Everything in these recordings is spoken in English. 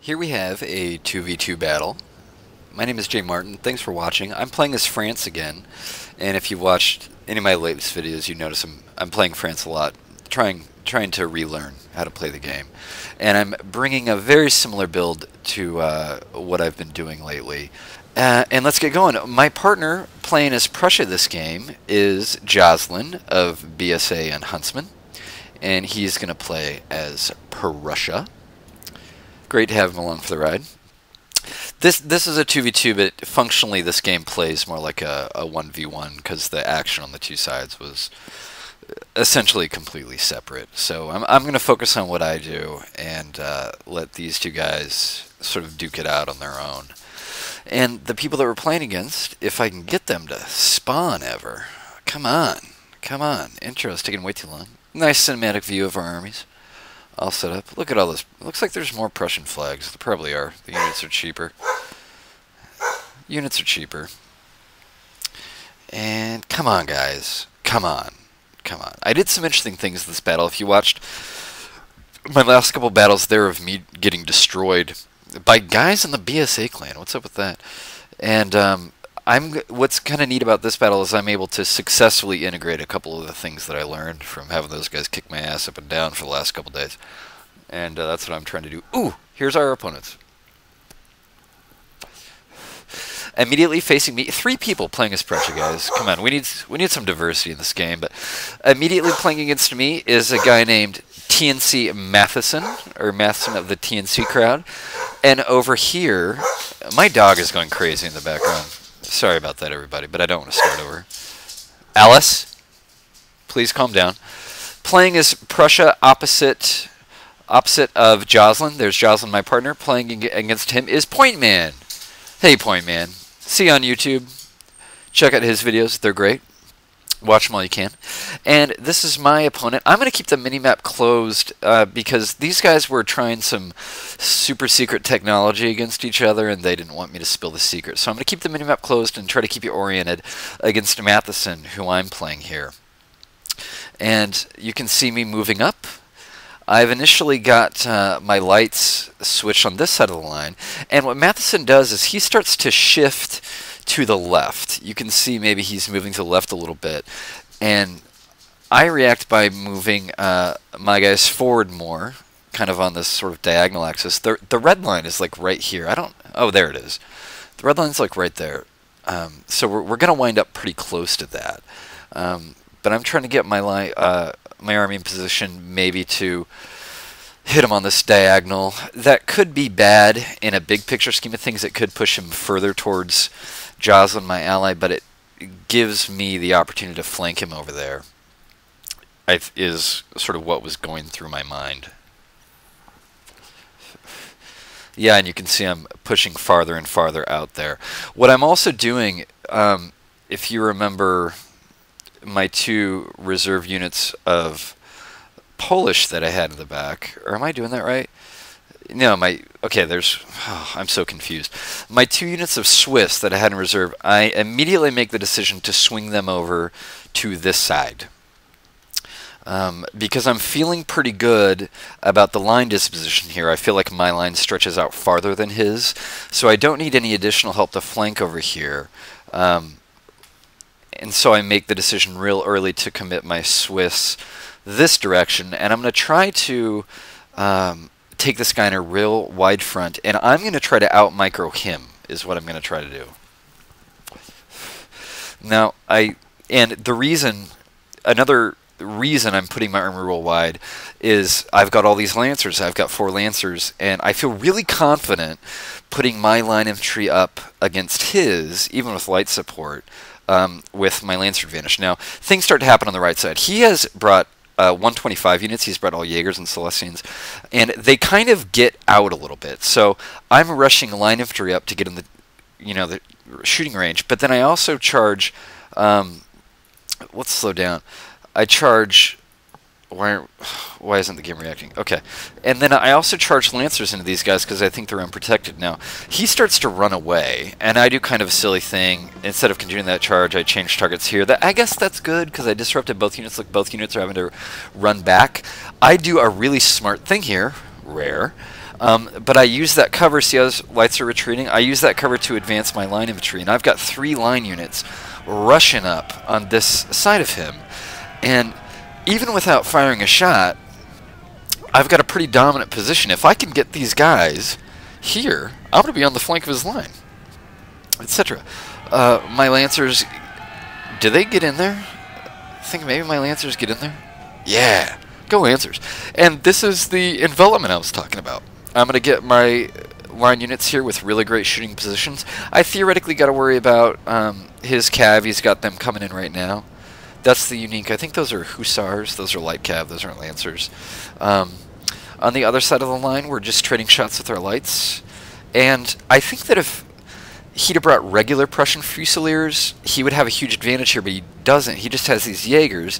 Here we have a 2v2 battle. My name is jmartin. Thanks for watching. I'm playing as France again, and if you watched any of my latest videos, you notice I'm playing France a lot, trying to relearn how to play the game. And I'm bringing a very similar build to what I've been doing lately. And let's get going. My partner playing as Prussia this game is Jocelyn of BSA and Huntsman, and he's going to play as Prussia. Great to have him along for the ride. This is a 2v2, but functionally this game plays more like a 1v1 because the action on the two sides was essentially completely separate. So I'm going to focus on what I do and let these two guys sort of duke it out on their own. And the people that we're playing against, if I can get them to spawn ever. Come on. Come on. Intro's taking way too long. Nice cinematic view of our armies. All set up. Look at all this. Looks like there's more Prussian flags. There probably are. The units are cheaper. Units are cheaper. And come on, guys. Come on. Come on. I did some interesting things in this battle. If you watched my last couple battles there of me getting destroyed by guys in the BSA clan. What's up with that? And what's kind of neat about this battle is I'm able to successfully integrate a couple of the things that I learned from having those guys kick my ass up and down for the last couple days. And that's what I'm trying to do. Ooh, here's our opponents. Immediately facing me, 3 people playing as Prussia, guys. Come on, we need some diversity in this game. But immediately playing against me is a guy named TNC Matheson, or Matheson of the TNC crowd. And over here, my dog is going crazy in the background. Sorry about that, everybody, but I don't want to start over. Alice, please calm down. Playing as Prussia, opposite of Jocelyn. There's Jocelyn, my partner. Playing against him is Point Man. Hey, Point Man. See you on YouTube. Check out his videos. They're great. Watch them all you can. And this is my opponent. I'm going to keep the minimap closed because these guys were trying some super secret technology against each other and they didn't want me to spill the secret. So I'm going to keep the minimap closed and try to keep you oriented against Matheson, who I'm playing here. And you can see me moving up. I've initially got my lights switched on this side of the line. And what Matheson does is he starts to shift to the left. You can see maybe he's moving to the left a little bit. And I react by moving my guys forward more, kind of on this sort of diagonal axis. The red line is like right here. Oh, there it is. The red line's like right there. So we're going to wind up pretty close to that. But I'm trying to get my army in position maybe to hit him on this diagonal. That could be bad in a big picture scheme of things. It could push him further towards Jocelyn, my ally, but it gives me the opportunity to flank him over there. Is sort of what was going through my mind. Yeah, and you can see I'm pushing farther and farther out there. What I'm also doing, if you remember my 2 reserve units of Polish that I had in the back, or am I doing that right? No, okay, I'm so confused. My 2 units of Swiss that I had in reserve, I immediately make the decision to swing them over to this side. Because I'm feeling pretty good about the line disposition here. I feel like my line stretches out farther than his, so I don't need any additional help to flank over here. And so I make the decision real early to commit my Swiss this direction, and I'm going to try to take this guy in a real wide front, and I'm going to try to out-micro him, is what I'm going to try to do. Now, another reason I'm putting my army real wide is I've got all these Lancers. I've got 4 Lancers, and I feel really confident putting my line infantry up against his, even with light support, with my Lancer advantage. Now, things start to happen on the right side. He has brought 125 units. He's brought all Jaegers and Celestians, and they kind of get out a little bit. So I'm rushing line infantry up to get in the shooting range. But then I also charge. Let's slow down. I charge. Why isn't the game reacting? Okay. And then I also charge Lancers into these guys because I think they're unprotected. Now, he starts to run away, and I do kind of a silly thing. Instead of continuing that charge, I change targets here. I guess that's good because I disrupted both units. Look, both units are having to run back. I do a really smart thing here, rare. But I use that cover, see how those lights are retreating? I use that cover to advance my line infantry, and I've got 3 line units rushing up on this side of him. And even without firing a shot, I've got a pretty dominant position. If I can get these guys here, I'm going to be on the flank of his line, etc. My Lancers, do they get in there? I think maybe my Lancers get in there. Yeah, go Lancers. And this is the envelopment I was talking about. I'm going to get my line units here with really great shooting positions. I theoretically got to worry about his cav. He's got them coming in right now. That's the unique. I think those are Hussars. Those are light cav. Those aren't Lancers. On the other side of the line, we're just trading shots with our lights. And I think that if he'd have brought regular Prussian Fusiliers, he would have a huge advantage here, but he doesn't. He just has these Jaegers,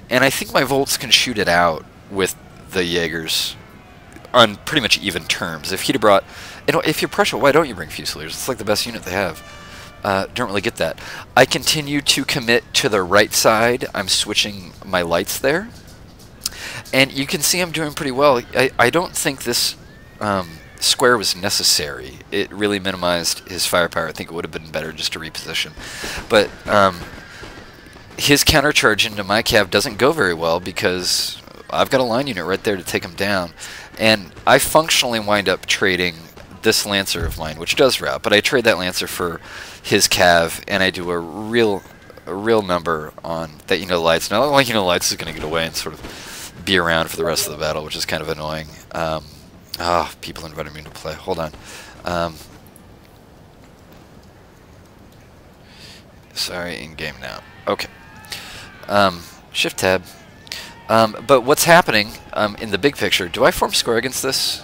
and I think my Volts can shoot it out with the Jaegers on pretty much even terms. If he'd have brought... You know, if you're Prussia, why don't you bring Fusiliers? It's like the best unit they have. Don't really get that. I continue to commit to the right side. I'm switching my lights there. And you can see I'm doing pretty well. I don't think this square was necessary. It really minimized his firepower. I think it would have been better just to reposition. But his countercharge into my cav doesn't go very well because I've got a line unit right there to take him down. And I functionally wind up trading this Lancer of mine, which does route, but I trade that Lancer for his cav, and I do a real number on that unit of lights. Now, that unit of lights is going to get away and sort of be around for the rest of the battle, which is kind of annoying. People invited me to play. Hold on. Sorry, in game now. Okay. Shift tab. But what's happening in the big picture? Do I form square against this?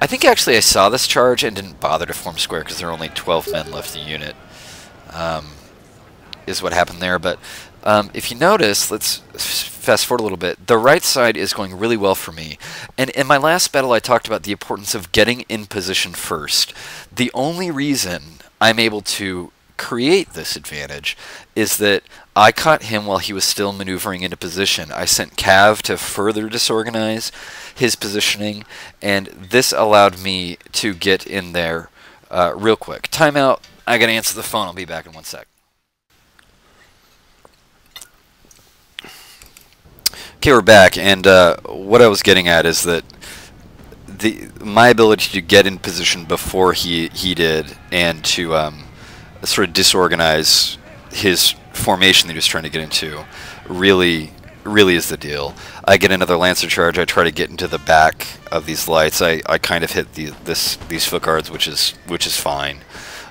I think actually I saw this charge and didn't bother to form square because there are only 12 men left in the unit. Is what happened there. But if you notice, let's fast forward a little bit. The right side is going really well for me. And in my last battle, I talked about the importance of getting in position first. The only reason I'm able to create this advantage is that I caught him while he was still maneuvering into position. I sent Cav to further disorganize his positioning, and this allowed me to get in there real quick. Timeout. I gotta answer the phone. I'll be back in 1 sec. Okay, we're back, and what I was getting at is that my ability to get in position before he did, and to sort of disorganize his formation that he was trying to get into, really is the deal. I get another Lancer charge. I try to get into the back of these lights. I kind of hit these foot guards, which is fine.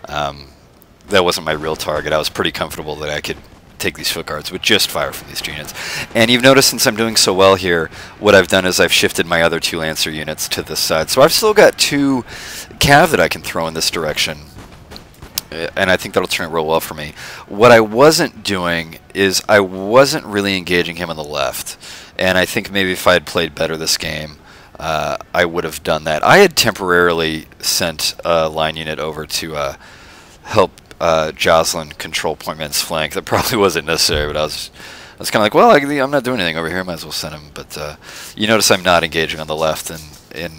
That wasn't my real target. I was pretty comfortable that I could take these foot guards with just fire from these units. And you've noticed since I'm doing so well here, what I've done is I've shifted my other 2 Lancer units to this side. So I've still got 2 Cav that I can throw in this direction. And I think that'll turn out real well for me. What I wasn't doing is I wasn't really engaging him on the left. And I think maybe if I had played better this game, I would have done that. I had temporarily sent a line unit over to help Jocelyn control Point Man's flank. That probably wasn't necessary, but I was kind of like, well, I'm not doing anything over here. I might as well send him. But you notice I'm not engaging on the left, and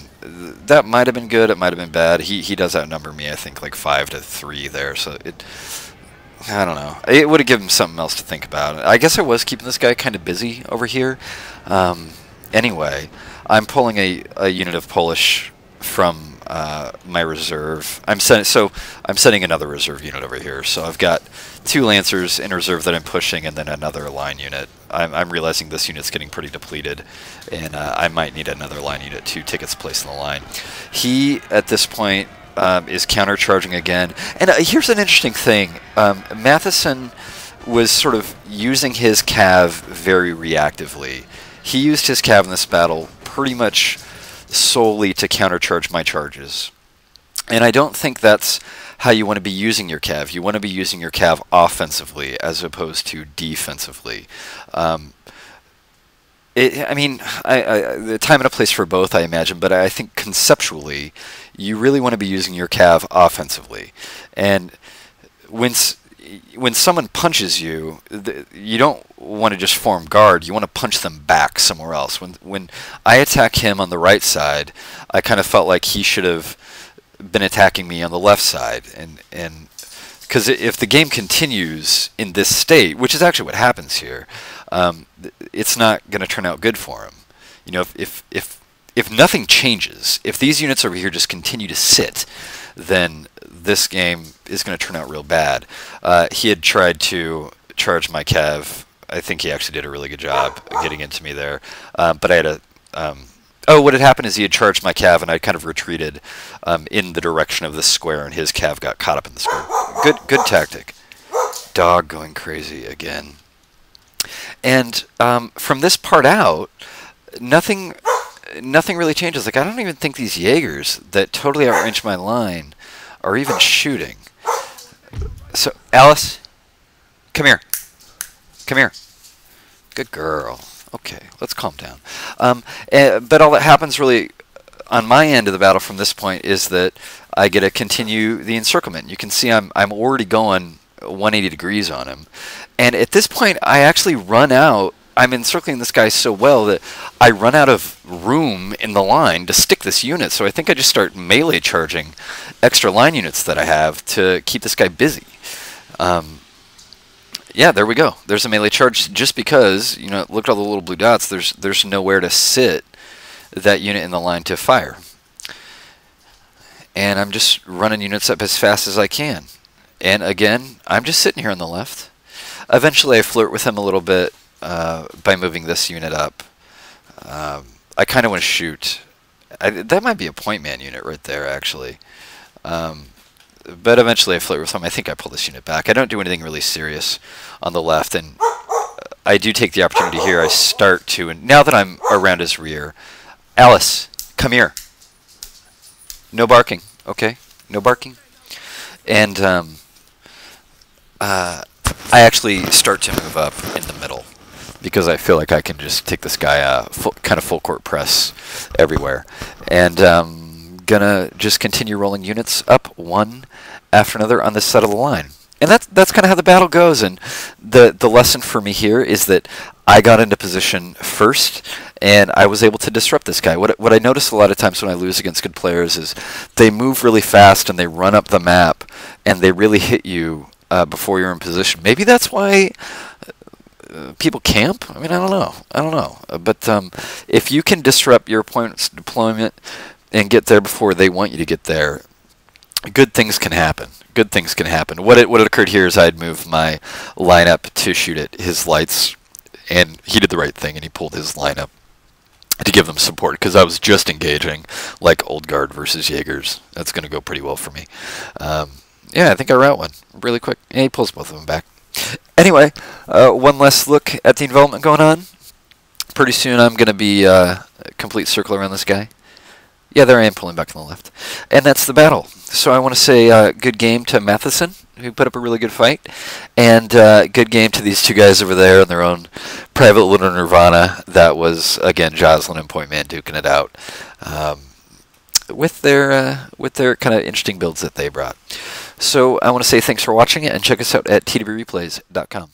that might have been good. It might have been bad. He does outnumber me, I think, like 5-3 there. So I don't know. It would have given him something else to think about. I guess I was keeping this guy kind of busy over here. Anyway, I'm pulling a unit of Polish from my reserve. I'm setting another reserve unit over here. So I've got 2 Lancers in reserve that I'm pushing, and then another line unit. I'm realizing this unit's getting pretty depleted, and I might need another line unit to take its place in the line. He, at this point, is countercharging again. And here's an interesting thing. Matheson was sort of using his cav very reactively. He used his cav in this battle pretty much solely to countercharge my charges. And I don't think that's how you want to be using your cav. You want to be using your cav offensively as opposed to defensively. The time and a place for both, I imagine, but I think conceptually, you really want to be using your cav offensively. And when when someone punches you, you don't want to just form guard. You want to punch them back somewhere else. When I attack him on the right side, I kind of felt like he should have been attacking me on the left side, and because if the game continues in this state, which is actually what happens here, it's not going to turn out good for him. You know, if nothing changes, if these units over here just continue to sit, then this game is going to turn out real bad. He had tried to charge my cav. I think he actually did a really good job getting into me there, but I had a oh, what had happened is he had charged my cav, and I kind of retreated in the direction of the square, and his cav got caught up in the square. Good tactic. Dog going crazy again. And from this part out, nothing really changes. Like, I don't even think these Jaegers that totally outrange my line are even shooting. So, Alice, come here. Come here. Good girl. Okay, let's calm down. But all that happens really on my end of the battle from this point is that I get to continue the encirclement. You can see I'm already going 180 degrees on him. And at this point, I actually run out. I'm encircling this guy so well that I run out of room in the line to stick this unit. So I think I just start melee charging extra line units that I have to keep this guy busy. Yeah, there we go. There's a melee charge just because, you know, look at all the little blue dots. There's nowhere to sit that unit in the line to fire. And I'm just running units up as fast as I can. And again, I'm just sitting here on the left. Eventually I flirt with him a little bit by moving this unit up. I kind of want to shoot. That might be a point man unit right there, actually. But eventually I flirt with him. I think I pull this unit back. I don't do anything really serious on the left, and I do take the opportunity here. I start to, and now that I'm around his rear, Alice, come here. No barking, okay? No barking. And I actually start to move up in the middle because I feel like I can just take this guy kind of full court press everywhere. And gonna just continue rolling units up one after another on this side of the line. And that's kind of how the battle goes. And the lesson for me here is that I got into position first, and I was able to disrupt this guy. What I notice a lot of times when I lose against good players is they move really fast and they run up the map and they really hit you before you're in position. Maybe that's why people camp. I mean, I don't know. But if you can disrupt your opponent's deployment and get there before they want you to get there, good things can happen. Good things can happen. What had occurred here is I had moved my lineup to shoot at his lights, and he did the right thing, and he pulled his lineup to give them support, because I was just engaging like Old Guard versus Jaegers. That's going to go pretty well for me. Yeah, I think I route one really quick. And he pulls both of them back. Anyway, one last look at the development going on. Pretty soon I'm going to be a complete circle around this guy. Yeah, there I am pulling back on the left. And that's the battle. So I want to say good game to Matheson, who put up a really good fight. And good game to these two guys over there in their own private little nirvana. That was, again, Jocelyn and Point Man duking it out with their kind of interesting builds that they brought. So I want to say thanks for watching it, and check us out at twreplays.com.